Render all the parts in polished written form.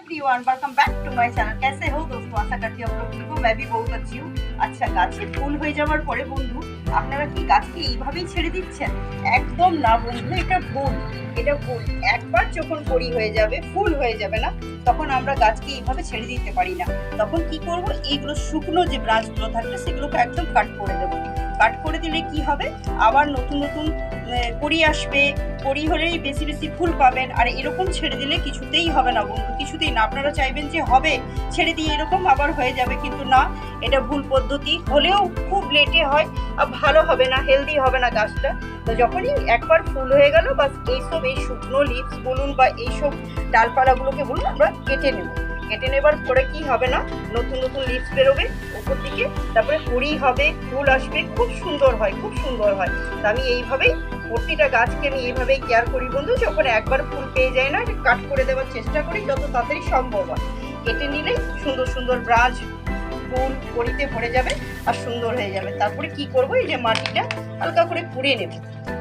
Everyone, welcome back to my channel. कैसे हो दोस्तों? आशा करती हूँ आप लोग ठीक हो। मैं भी बहुत अच्छी हूँ। আচ্ছা, গাছে ফুল হয়ে যাওয়ার পরে বন্ধু আপনারা কি গাছকে এইভাবেই ছেড়ে দিচ্ছেন? একদম না বন্ধু, এটা ভুল। এটা ভুল। একবার যখন কড়ি হয়ে যাবে, ফুল হয়ে যাবে না, তখন আমরা গাছকে এইভাবে ছেড়ে দিতে পারি না। তখন কি করব, এইগুলো শুকনো যে ব্রাঞ্চগুলো থাকবে সেগুলোকে একদম কাট করে দেবো। কাট করে দিলে কি হবে, আবার নতুন নতুন কড়ি আসবে। কড়ি হলেই বেশি বেশি ফুল পাবেন। আর এরকম ছেড়ে দিলে কিছুতেই হবে না বন্ধু, কিছুতেই না। আপনারা চাইবেন যে হবে, ছেড়ে দিয়ে এরকম আবার হয়ে যাবে, কিন্তু না, এটা ভুল পদ্ধতি। হলেও খুব লেটে হয়, আর ভালো হবে না, হেলদি হবে না গাছটা। তো যখনই একবার ফুল হয়ে গেল, বাস এইসব এই শুকনো লিভস বলুন বা এইসব ডালপালাগুলোকে বলুন আমরা কেটে নেব। কেটে নেবার পরে কি হবে না, নতুন নতুন লিভস বেরোবে উপর দিকে, তারপরে কুড়ি হবে, ফুল আসবে, খুব সুন্দর হয়, খুব সুন্দর হয়। তো আমি এইভাবেই প্রতিটা গাছকে আমি এইভাবেই কেয়ার করি বন্ধু। যখন একবার ফুল পেয়ে যায় না, কাট করে দেওয়ার চেষ্টা করি যত তাড়াতাড়ি সম্ভব হয়। কেটে নিলে সুন্দর সুন্দর ব্রাঞ্চ ফুল কড়িতে ভরে যাবে আর সুন্দর হয়ে যাবে। তারপরে কি করব, এই যে মাটিটা হালকা করে কুড়ে নেব।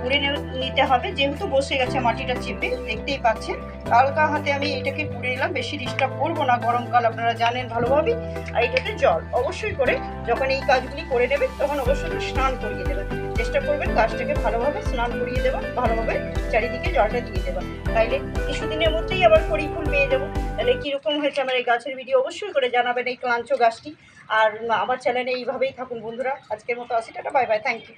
কুড়ে নিতে হবে, যেহেতু বসে গেছে মাটিটা চেপে, দেখতেই পাচ্ছেন হালকা হাতে আমি এটাকে কুড়ে নিলাম। বেশি ডিস্টার্ব করবো না, গরমকাল আপনারা জানেন ভালোভাবে। আর এটাতে জল অবশ্যই করে, যখন এই কাজগুলি করে নেবেন তখন অবশ্যই স্নান করিয়ে দেবেন। চেষ্টা করবেন গাছটাকে ভালোভাবে স্নান করিয়ে দেবেন, ভালোভাবে চারিদিকে জলটা দিয়ে দেবেন। তাইলে কিছুদিনের মধ্যেই আবার কড়ি ফুল পেয়ে যাবো। তাহলে কীরকম হয়েছে আমার এই গাছের ভিডিও অবশ্যই করে জানাবেন, এই ক্লাঞ্চ গাছটি। আর আমার চ্যানেলে এইভাবেই থাকুন বন্ধুরা। আজকের মতো আসি, tata, bye bye, thank you.